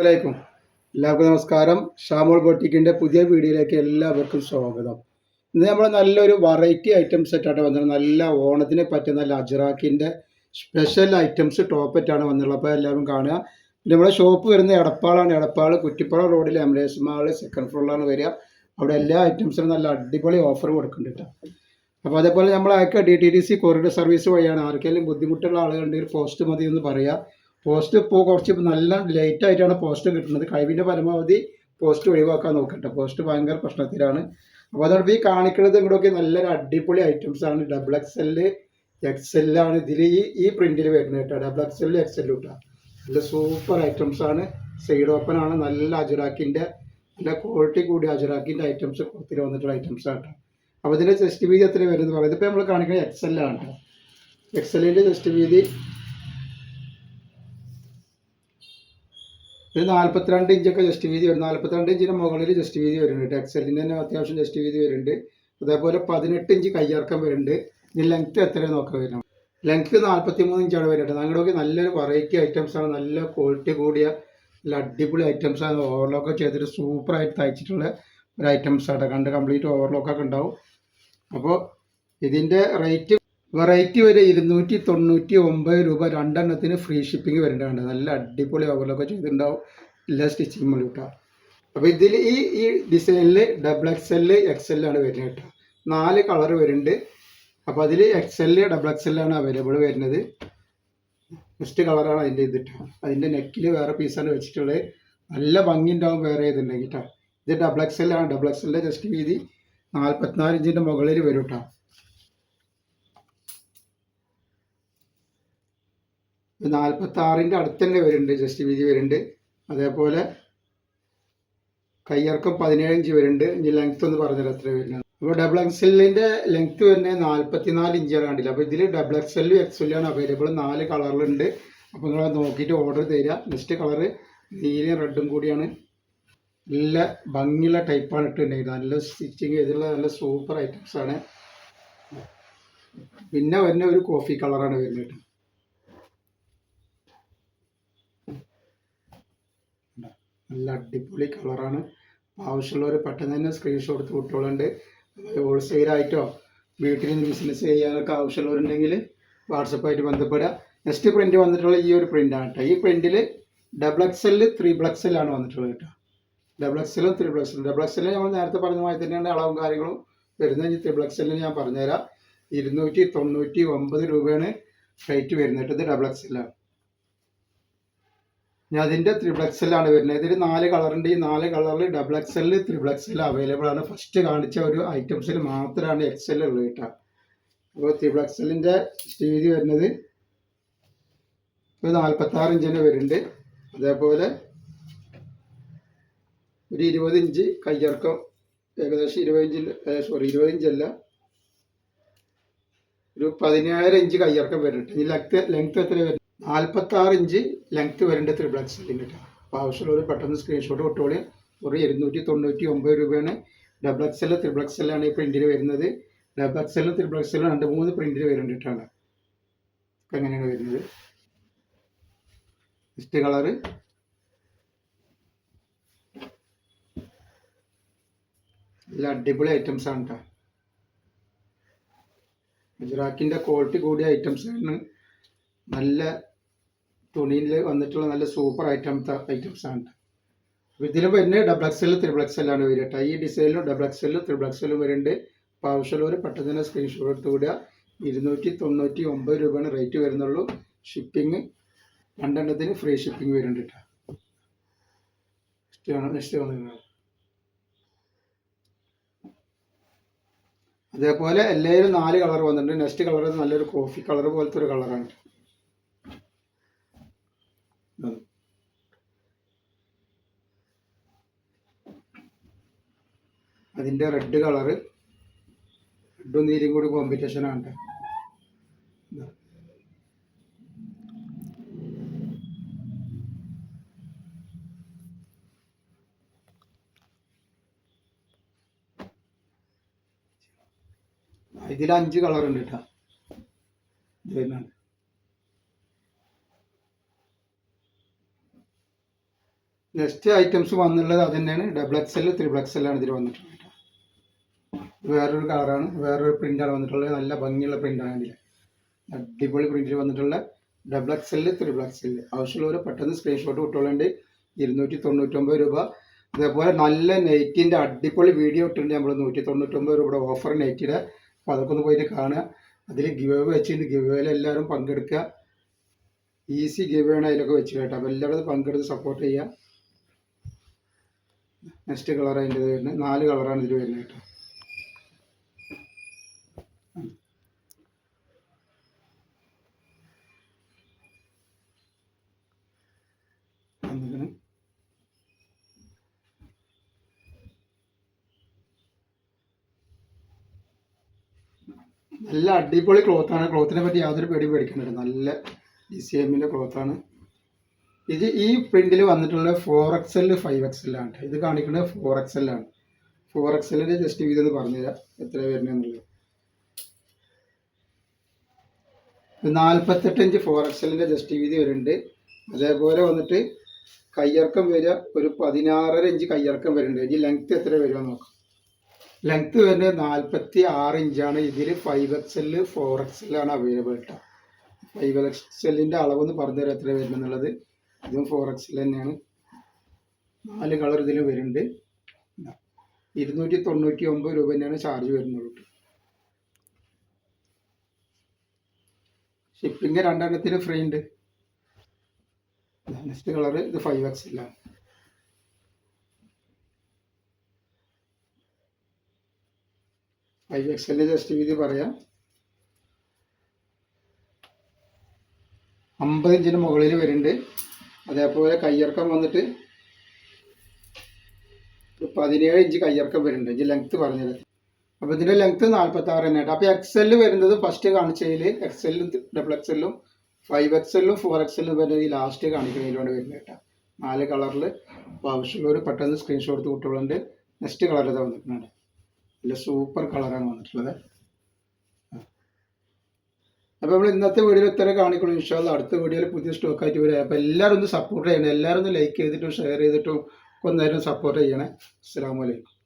അസ്സലാമലൈക്കും. എല്ലാവർക്കും നമസ്കാരം. ഷാമോൾ ബൊട്ടിക്കിൻ്റെ പുതിയ വീഡിയോയിലേക്ക് എല്ലാവർക്കും സ്വാഗതം. ഇന്ന് നമ്മൾ നല്ലൊരു വെറൈറ്റി ഐറ്റം സെറ്റായിട്ട് വന്നത് നല്ല ഓണത്തിനെ പറ്റിയ നല്ല അജ്രാക്കിൻ്റെ സ്പെഷ്യൽ ഐറ്റംസ് ടോപ്പറ്റാണ് വന്നുള്ളത്. അപ്പോൾ എല്ലാവരും കാണുക. പിന്നെ നമ്മുടെ ഷോപ്പ് വരുന്നത് എടപ്പാളാണ്. എടപ്പാൾ കുറ്റിപ്പുറം റോഡിൽ എംലേസ് മാൾ സെക്കൻഡ് ഫ്ലോറിലാണ് വരിക. അവിടെ എല്ലാ ഐറ്റംസിനും നല്ല അടിപൊളി ഓഫർ കൊടുക്കുന്നുണ്ട്. അപ്പോൾ അതേപോലെ നമ്മൾ അയക്കുക DTDC കൊറിയർ സർവീസ് വഴിയാണ്. ആർക്കെങ്കിലും ബുദ്ധിമുട്ടുള്ള ആളുകളുണ്ടെങ്കിൽ പോസ്റ്റ് മതി എന്ന് പറയുക. പോസ്റ്റ് ഇപ്പോൾ കുറച്ച് നല്ല ലേറ്റ് ആയിട്ടാണ് പോസ്റ്റ് കിട്ടുന്നത്. കഴിവിൻ്റെ പരമാവധി പോസ്റ്റ് ഒഴിവാക്കാൻ നോക്കട്ടെ. പോസ്റ്റ് ഭയങ്കര പ്രശ്നത്തിലാണ്. അപ്പോൾ അതോടൊപ്പം ഈ കാണിക്കുന്നത് ഇങ്ങോട്ടൊക്കെ നല്ലൊരു അടിപൊളി ഐറ്റംസ് ആണ്. XXL XL ആണ് ഇതിൽ ഈ പ്രിന്റിൽ വരുന്നത് കേട്ടോ. XXL XL കേട്ടോ. നല്ല സൂപ്പർ ഐറ്റംസ് ആണ്. സൈഡ് ഓപ്പൺ ആണ്. നല്ല അജറാക്കിൻ്റെ നല്ല ക്വാളിറ്റി കൂടിയ അജറാക്കിൻ്റെ ഐറ്റംസ് കൊടുത്തിട്ട് വന്നിട്ടുള്ള ഐറ്റംസ് ആണ് കേട്ടോ. അപ്പോൾ ഇതിൻ്റെ ചെസ്റ്റ് വീതി എത്ര വരുന്നത് പറയുന്നത് ഇപ്പോൾ നമ്മൾ കാണിക്കുന്നത് XL ആണ് കേട്ടോ. XLൻ്റെ ചെസ്റ്റ് വീതി ഒരു 42 ഇഞ്ചൊക്കെ ജസ്റ്റ് വീതി വരും. 42 ഇഞ്ചിന് മുകളിൽ ജസ്റ്റ് വീതി വരുന്നുണ്ട്. XLൻ്റെ തന്നെ അത്യാവശ്യം ജസ്റ്റ് വീതി വരുന്നുണ്ട്. അതേപോലെ 18 ഇഞ്ച് കയ്യിറക്കം വരുന്നുണ്ട്. ഇനി ലെങ്ത്ത് എത്രയാണ് നോക്കാൻ വരുന്നത്. ലെങ്ത്ത് 43 ഇഞ്ചാണ് വരുന്നത്. ഞങ്ങളുടെ നല്ലൊരു വെറൈറ്റി ഐറ്റംസ് ആണ്. നല്ല ക്വാളിറ്റി കൂടിയ നല്ല അടിപൊളി ഐറ്റംസ് ആണ്. ഓവർലോക്ക് ചെയ്തിട്ട് സൂപ്പറായിട്ട് തയ്ച്ചിട്ടുള്ള ഒരു ഐറ്റംസ് ആണ്. കണ്ട് കംപ്ലീറ്റ് ഓവർലോക്കൊക്കെ ഉണ്ടാവും. അപ്പോൾ ഇതിൻ്റെ റേറ്റ് വെറൈറ്റി ഒരു 299 രൂപ. രണ്ടെണ്ണത്തിന് ഫ്രീ ഷിപ്പിംഗ് വരുന്നുണ്ട്. നല്ല അടിപൊളി ഓവർലോക്ക് ചെയ്തിട്ടുണ്ടാവും. എല്ലാ സ്റ്റിച്ചിങ് മതി കേട്ടോ. അപ്പോൾ ഇതിൽ ഈ ഡിസൈനിൽ XXL XL ആണ് വരുന്നത് കേട്ടോ. 4 കളർ വരുന്നുണ്ട്. അപ്പോൾ അതിൽ XL XXL ആണ് അവൈലബിൾ വരുന്നത്. ഫസ്റ്റ് കളറാണ് അതിൻ്റെ ഇത് കേട്ടോ. അതിൻ്റെ നെക്കിൽ വേറെ പീസാണ് വെച്ചിട്ടുള്ളത്. നല്ല ഭംഗി ഉണ്ടാവും വേറെ ഇതുണ്ടെങ്കിൽ കേട്ടോ. ഇത് XXL ആണ്. XXLൻ്റെ ജസ്റ്റ് വീതി 44 ഇഞ്ചിൻ്റെ മുകളിൽ വരും കേട്ടോ. 46ൻ്റെ അടുത്ത് തന്നെ വരുന്നുണ്ട്. ജസ്റ്റ് വീതി വരുന്നുണ്ട്. അതേപോലെ കയ്യിറക്കം 17 ഇഞ്ച് വരുന്നുണ്ട്. ഇനി ലെങ്ത്ത് ഒന്ന് പറഞ്ഞാൽ എത്ര വരുന്നത്. അപ്പോൾ XXLൻ്റെ ലെങ്ത്ത് വരുന്നത് 44 ഇഞ്ചാണ് കണ്ടില്ല. അപ്പോൾ ഇതിൽ XXL XL ആണ് അവൈലബിൾ. 4 കളറിലുണ്ട്. അപ്പോൾ നിങ്ങൾ നോക്കിയിട്ട് ഓർഡർ തരിക. നെക്സ്റ്റ് കളറ് നീലയും റെഡും കൂടിയാണ്. നല്ല ഭംഗിയുള്ള ടൈപ്പാണ് ഇട്ടുണ്ടായിരുന്നത്. നല്ല സ്റ്റിച്ചിങ് ചെയ്തിട്ടുള്ള നല്ല സൂപ്പർ ഐറ്റംസ് ആണ്. പിന്നെ വരുന്ന ഒരു കോഫി കളറാണ് വരുന്നത്. നല്ല അടിപൊളി കളറാണ്. ആവശ്യമുള്ളവർ പെട്ടെന്ന് തന്നെ സ്ക്രീൻഷോട്ട് എടുത്ത് വിട്ടോളുണ്ട്. ഹോൾസെയിലായിട്ടോ വീട്ടിൽ നിന്ന് ബിസിനസ് ചെയ്യാനൊക്കെ ആവശ്യമുള്ളവരുണ്ടെങ്കിൽ വാട്സപ്പായിട്ട് ബന്ധപ്പെടുക. നെക്സ്റ്റ് പ്രിൻറ്റ് വന്നിട്ടുള്ള ഈ ഒരു പ്രിൻ്റാണ് കേട്ടോ. ഈ പ്രിൻറ്റിൽ XXL 3XL ആണ് വന്നിട്ടുള്ളത് കേട്ടോ. XXL 3XL. XXL നമ്മൾ നേരത്തെ പറഞ്ഞ മാതിരി തന്നെയാണ് അളവും കാര്യങ്ങളും വരുന്നത്. 3XL ഞാൻ പറഞ്ഞുതരാം. 299 രൂപയാണ് റേറ്റ് വരുന്നത്. ഇത് XXL ആണ്. ഞാൻ അതിൻ്റെ 3XL ആണ് വരുന്നത്. ഇതിൽ 4 കളറുണ്ട്. ഈ 4 കളറിൽ XXL 3XL അവൈലബിൾ ആണ്. ഫസ്റ്റ് കാണിച്ച ഒരു ഐറ്റംസിൽ മാത്രമാണ് XL ഉള്ളത് കേട്ടോ. അപ്പോൾ 3XLൻ്റെ വീതി വരുന്നത് ഒരു 46 ഇഞ്ചിന് വരുന്നുണ്ട്. അതേപോലെ ഒരു 20 ഇഞ്ച് കയ്യിറക്കം, ഏകദേശം 20 ഇഞ്ചല്ല, ഒരു 17 ഇഞ്ച് കയ്യിറക്കം വരുന്നുണ്ട്. ഈ ലെങ്ത്ത് എത്ര വരുന്നത് 46 ഇഞ്ച് ലെങ്ത്ത് വരുന്നുണ്ട്. XXL കേട്ടോ. അപ്പോൾ ആവശ്യമുള്ളവർ പെട്ടെന്ന് സ്ക്രീൻഷോട്ട് വിട്ടോളി. ഒരു 299 രൂപയാണ്. XXL 3XL ആണ് ഈ പ്രിന്റിൽ വരുന്നത്. XXL 3XL 2-3 പ്രിന്റിൽ വരുന്നുണ്ട് കേട്ടോ. എങ്ങനെയാണ് വരുന്നത്. നെക്സ്റ്റ് കളറ് നല്ല അടിപൊളി ഐറ്റംസ് ആണ് കേട്ടോ. ഗുജറാത്തിൻ്റെ ക്വാളിറ്റി കൂടിയ ഐറ്റംസ് ആണ്. നല്ല തുണിയിൽ വന്നിട്ടുള്ള നല്ല സൂപ്പർ ഐറ്റംസ് ആണ്. ഇതിൽ വരുന്ന XXL 3XL ആണ് വരിക കേട്ടോ. ഈ ഡിസൈനിലും XXL 3XL വരുന്നുണ്ട്. അപ്പോൾ ആവശ്യമുള്ളവർ പെട്ടെന്ന് തന്നെ സ്ക്രീൻഷോട്ട് എടുത്ത് വിടുക. 299 രൂപയാണ് റേറ്റ് വരുന്നുള്ളൂ. ഷിപ്പിംഗ് രണ്ടെണ്ണത്തിന് ഫ്രീ ഷിപ്പിംഗ് വരുന്നുണ്ട് കേട്ടോ. നെക്സ്റ്റ് വന്നിട്ടുണ്ട്. അതേപോലെ എല്ലാവരും 4 കളർ വന്നിട്ടുണ്ട്. നെക്സ്റ്റ് കളർ നല്ലൊരു കോഫി കളർ പോലത്തെ ഒരു കളറാണ്. അതിൻ്റെ റെഡ് കളറ്, റെഡും നീലയും കൂടി കോമ്പിനേഷൻ ആണ്. ഇതിൽ 5 കളർ ഉണ്ട് കേട്ടോ. ഇത് വരുന്നുണ്ട്. നെക്സ്റ്റ് ഐറ്റംസ് വന്നുള്ളത് അത് തന്നെയാണ്. ഡബിൾ എക്സൽ ത്രിബിൾ എക്സൽ ആണ് ഇതിൽ വന്നിട്ടുള്ളത്. വേറൊരു കളറാണ്, വേറൊരു പ്രിൻ്റാണ് വന്നിട്ടുള്ളത്. നല്ല ഭംഗിയുള്ള പ്രിൻ്റാണ് ഇതിൽ. അടിപൊളി പ്രിന്റിൽ വന്നിട്ടുള്ള ഡബിൾ എക്സൽ ത്രിബിൾ എക്സൽ. ആവശ്യമുള്ളവർ പെട്ടെന്ന് സ്ക്രീൻഷോട്ട് വിട്ടോളുണ്ട്. 299 രൂപ. അതേപോലെ നല്ല നെറ്റിൻ്റെ അടിപൊളി വീഡിയോ ഇട്ടിട്ടുണ്ട് നമ്മൾ. 199 രൂപയുടെ ഓഫർ നെറ്റിയുടെ. അപ്പോൾ അതൊക്കെ ഒന്ന് പോയിട്ട് കാണുക. അതിൽ ഗിവ് അവേ വെച്ചിട്ടുണ്ട്. ഗിവ് അവേയിൽ എല്ലാവരും പങ്കെടുക്കുക. ഈസി ഗിവ് ആണ് അതിലൊക്കെ വെച്ചിട്ട് കേട്ടോ. അപ്പോൾ എല്ലാവരും പങ്കെടുത്ത് സപ്പോർട്ട് ചെയ്യുക. നെക്സ്റ്റ് കളർ അതിൻ്റെ വരുന്നത് 4 കളറാണ് ഇതിൽ വരുന്നത് കേട്ടോ. നല്ല അടിപൊളി ക്ലോത്താണ്. ക്ലോത്തിനെ പറ്റി യാതൊരു പേടിയും പേടിക്കുന്നുണ്ട്. നല്ല DCMൻ്റെ ക്ലോത്താണ് ഇത്. ഈ പ്രിന്റിൽ വന്നിട്ടുള്ള 4XL 5XL ആണ്. ഇത് കാണിക്കുന്നത് 4XL ആണ്. 4XLൻ്റെ ജസ്റ്റ് വീതി ഒന്ന് പറഞ്ഞുതരാം എത്ര വരുന്നതെന്നുള്ളത്. 48 ഇഞ്ച് 4XLൻ്റെ ജസ്റ്റ് വീതി വരുന്നുണ്ട്. അതേപോലെ വന്നിട്ട് കയ്യിറക്കം വരിക ഒരു 16.5 ഇഞ്ച് കയ്യിറക്കം വരുന്നുണ്ട്. ഈ ലെങ്ത്ത് എത്ര വരുമോ നോക്കാം. ലെങ്ത്ത് വരുന്നത് 46 ഇഞ്ചാണ്. ഇതിൽ 5XL 4XL ആണ് അവൈലബിൾ കേട്ടോ. 5XLൻ്റെ അളവെന്ന് പറഞ്ഞുതരാം എത്ര വരുന്നുള്ളത്. ഇതും 4XL തന്നെയാണ്. 4 കളർ ഇതിൽ വരുന്നുണ്ട്. 299 രൂപ തന്നെയാണ് ചാർജ് വരുന്നുള്ളൂ. ഷിപ്പിംഗ് 2 എണ്ണത്തിന് ഫ്രീ ഉണ്ട്. നെക്സ്റ്റ് കളർ ഇത് 5XL ആണ്. 5XL ജസ്റ്റ് വീതി പറയാം. 50 ഇഞ്ചിന് മുകളിൽ വരുന്നുണ്ട്. അതേപോലെ കയ്യിറക്കം വന്നിട്ട് 17 ഇഞ്ച് കയ്യിറക്കം വരുന്നുണ്ട്. ഇത് ലെങ്ത്ത് പറഞ്ഞത്. അപ്പോൾ ഇതിൻ്റെ ലെങ്ത്ത് 46 തന്നെ കേട്ടോ. അപ്പോൾ XL വരുന്നത് ഫസ്റ്റ് കാണിച്ചതിൽ XL ഡബിൾ XLും 5XLും 4XLും വരുന്നത് ഈ ലാസ്റ്റ് കാണിക്കുന്നതിലൂടെ വരുന്നത് കേട്ടോ. 4 കളറിൽ. അപ്പോൾ ആവശ്യമുള്ളവർ പെട്ടെന്ന് സ്ക്രീൻഷോട്ട് എടുത്ത് കുട്ടികളുണ്ട്. നെക്സ്റ്റ് കളർ ഇതാ വന്നിട്ടുണ്ട്. നല്ല സൂപ്പർ കളറാണ് വന്നിട്ടുള്ളത്. അപ്പോൾ നമ്മൾ ഇന്നത്തെ വീഡിയോയിൽ ഇത്ര കാണിക്കണം. ഇൻഷാ അല്ലാഹ് അടുത്ത വീഡിയോയിൽ പുതിയ സ്റ്റോക്കായിട്ട് വരിക. അപ്പോൾ എല്ലാവരും ഒന്ന് സപ്പോർട്ട് ചെയ്യണം. എല്ലാവരും ഒന്ന് ലൈക്ക് ചെയ്തിട്ടും ഷെയർ ചെയ്തിട്ടും ഒന്നായിരുന്നു സപ്പോർട്ട് ചെയ്യണേ. അസ്സലാമു അലൈക്കും.